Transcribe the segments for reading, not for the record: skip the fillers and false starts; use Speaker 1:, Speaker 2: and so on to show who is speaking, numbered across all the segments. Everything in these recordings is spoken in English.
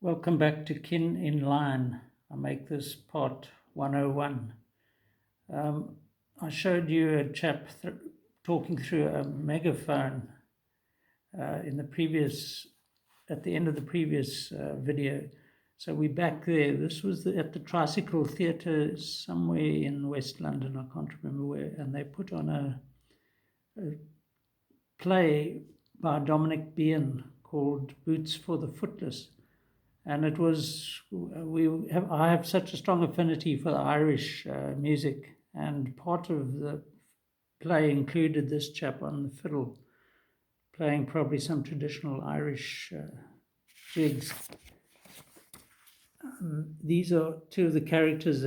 Speaker 1: Welcome back to Kin in Line. I make this part 101. I showed you a chap talking through a megaphone at the end of the previous video. So we're back there. This was at the Tricycle Theatre somewhere in West London. I can't remember where. And they put on a play by Dominic Bean called Boots for the Footless. And it was, I have such a strong affinity for the Irish music, and part of the play included this chap on the fiddle, playing probably some traditional Irish jigs. These are two of the characters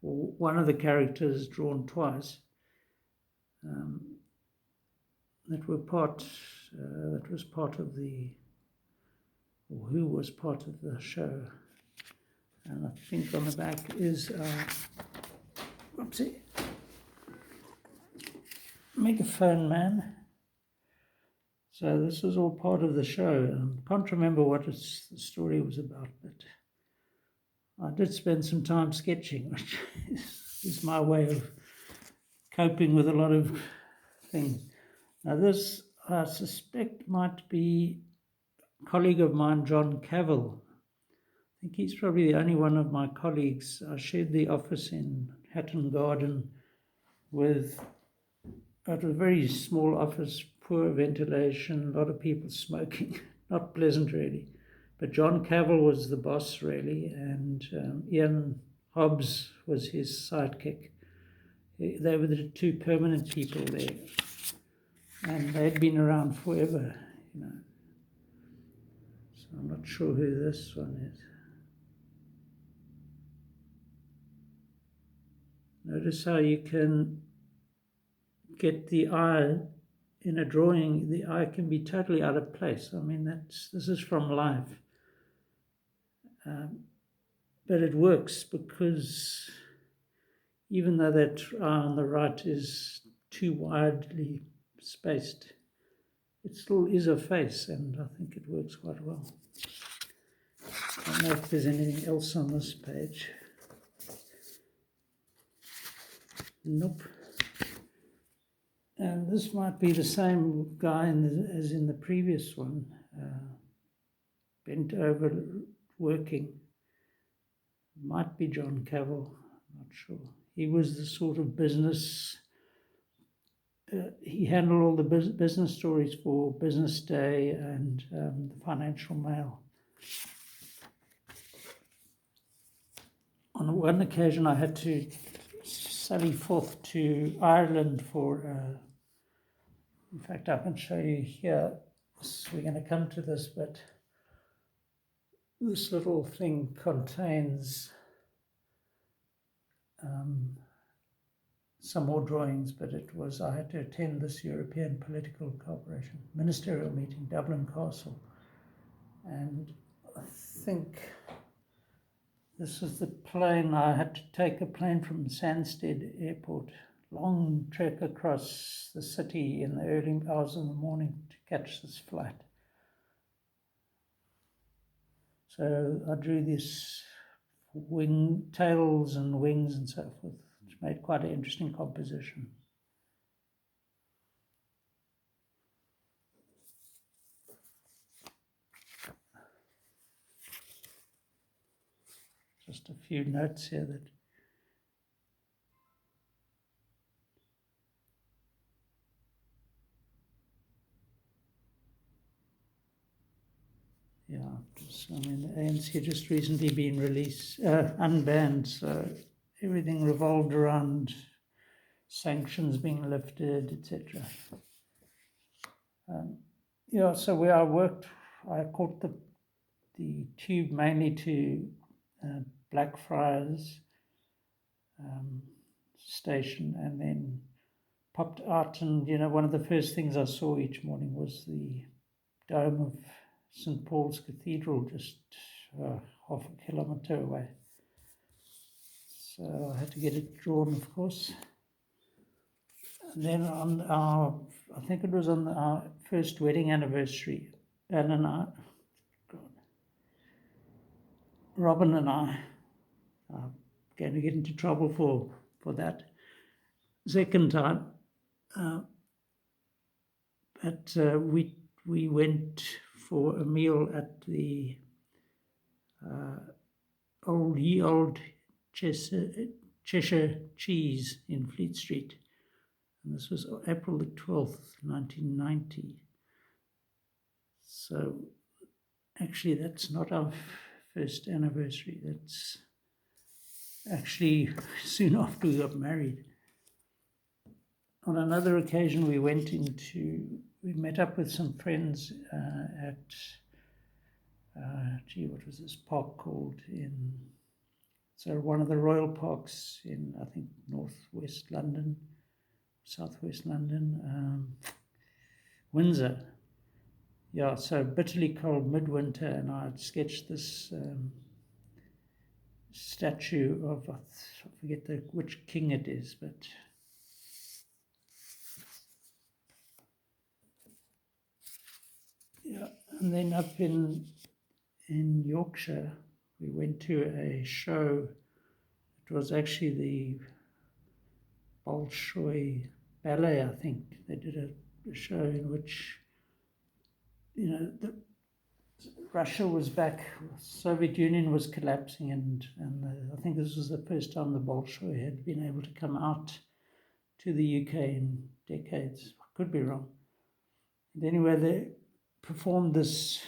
Speaker 1: one of the characters drawn twice, that was part of the, or who was part of the show. And I think on the back is Megaphone Man. So this was all part of the show. I can't remember what the story was about, but I did spend some time sketching, which is my way of coping with a lot of things. Now this, I suspect, might be a colleague of mine, John Cavill. I think he's probably the only one of my colleagues. I shared the office in Hatton Garden with a very small office, poor ventilation, a lot of people smoking, not pleasant really. But John Cavill was the boss really, and Ian Hobbs was his sidekick. They were the two permanent people there, and they'd been around forever, you know. So I'm not sure who this one is. Notice how you can get the eye in a drawing. The eye can be totally out of place. I mean, this is from life. But it works because even though that eye on the right is too widely spaced, it still is a face, and I think it works quite well. I don't know if there's anything else on this page. Nope. And this might be the same guy as in the previous one, bent over working. Might be John Cavill, not sure. He was the sort of business, he handled all the business stories for Business Day and the Financial Mail. On one occasion I had to sally forth to Ireland for, in fact I can show you here, we're going to come to this, but this little thing contains some more drawings, but I had to attend this European Political Cooperation Ministerial meeting, Dublin Castle, and I think this is the plane. I had to take a plane from Stansted Airport, long trek across the city in the early hours of the morning to catch this flight. So I drew these tails and wings and so forth, which made quite an interesting composition. Just a few notes here that the ANC just recently been unbanned, so everything revolved around sanctions being lifted, etc. So where I worked, I caught the tube mainly to Blackfriars station, and then popped out, and one of the first things I saw each morning was the dome of St. Paul's Cathedral, just half a kilometre away. So I had to get it drawn, of course. And then I think it was on our first wedding anniversary, Anne and I, Robin and I are going to get into trouble for that. Second time, but we went for a meal at the old Cheshire Cheese in Fleet Street. And this was April the 12th, 1990. So actually, that's not our first anniversary. That's actually soon after we got married. On another occasion, we met up with some friends at, what was this park called so one of the royal parks in, I think, northwest London, southwest London, Windsor. Yeah, so bitterly cold midwinter, and I had sketched this statue of, I forget which king it is, but yeah. And then up in Yorkshire, we went to a show. It was actually the Bolshoi Ballet, I think. They did a show in which, Russia was back, Soviet Union was collapsing, and I think this was the first time the Bolshoi had been able to come out to the UK in decades. I could be wrong. And anyway, they performed this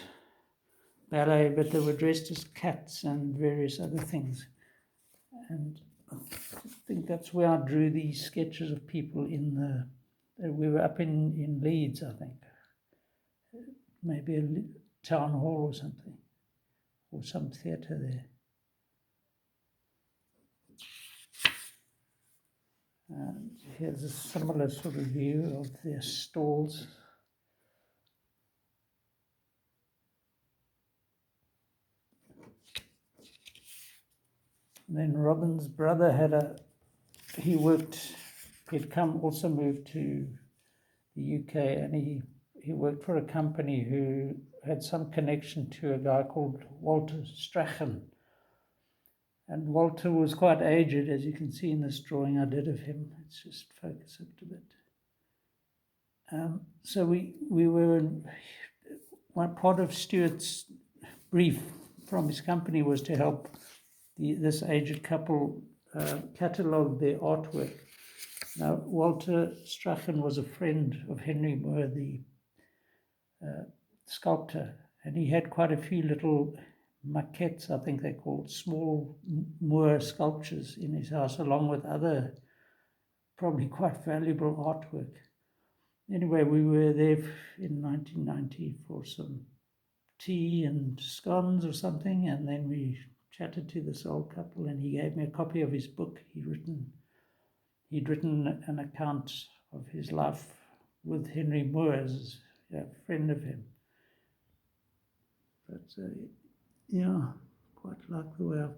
Speaker 1: ballet, but they were dressed as cats and various other things. And I think that's where I drew these sketches of people we were up in Leeds, I think. Maybe a town hall or something, or some theatre there. And here's a similar sort of view of their stalls. And then Robin's brother he'd also moved to the UK, and he worked for a company who had some connection to a guy called Walter Strachan. And Walter was quite aged, as you can see in this drawing I did of him. Let's just focus it a bit. So we were, one part of Stuart's brief from his company was to help this aged couple catalogue their artwork. Now, Walter Strachan was a friend of Henry Moore, the sculptor, and he had quite a few little maquettes, I think they're called, small Moore sculptures in his house, along with other probably quite valuable artwork. Anyway, we were there in 1990 for some tea and scones or something, and then we chatted to this old couple, and he gave me a copy of his book. He'd written an account of his life with Henry Moore as a friend of him. But yeah, quite like the way I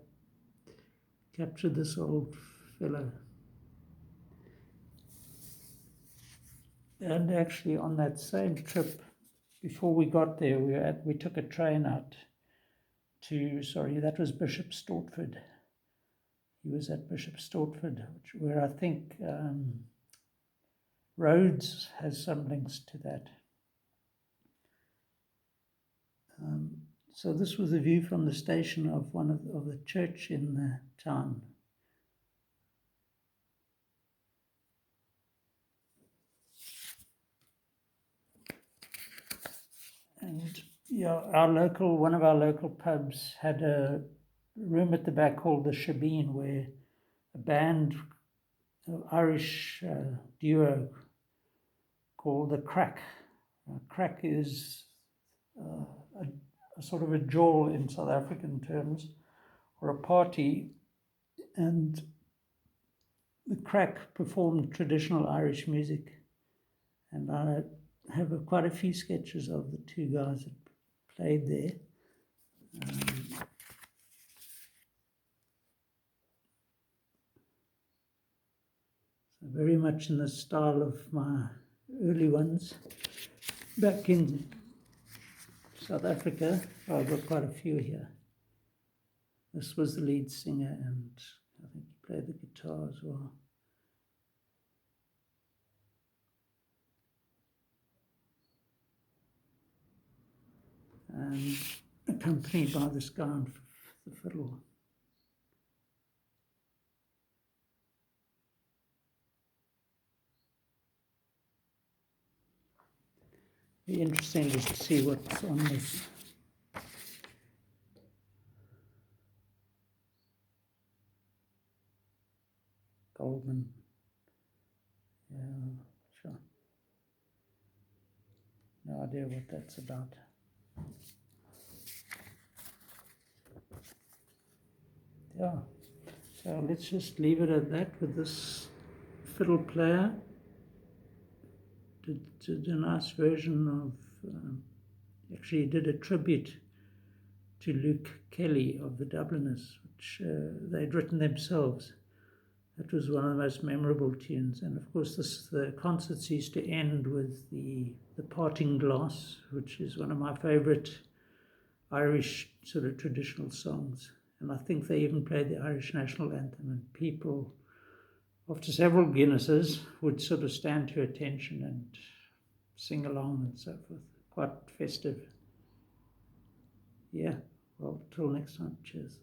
Speaker 1: captured this old fellow. And actually, on that same trip, before we got there, we took a train out that was Bishop Stortford. He was at Bishop Stortford, where I think Rhodes has some links to that. So this was a view from the station of one of the church in the town. And yeah, one of our local pubs had a room at the back called the Shebeen, where a band, an Irish duo called the Crack. Crack is a sort of a jawl in South African terms, or a party, and the Crack performed traditional Irish music, and I have quite a few sketches of the two guys that played there. So very much in the style of my early ones. Back in South Africa, I've got quite a few here. This was the lead singer, and I think he played the guitar as well. And accompanied by this guy on the fiddle. Be interesting just to see what's on this. Goldman. Yeah, sure. No idea what that's about. Yeah, so let's just leave it at that with this fiddle player. Did a nice version of, actually did a tribute to Luke Kelly of the Dubliners, which they'd written themselves. That was one of the most memorable tunes. And of course, the concerts used to end with the Parting Glass, which is one of my favorite Irish sort of traditional songs. And I think they even played the Irish national anthem, and people, after several Guinnesses, would sort of stand to attention and sing along and so forth. Quite festive. Yeah, well, till next time. Cheers.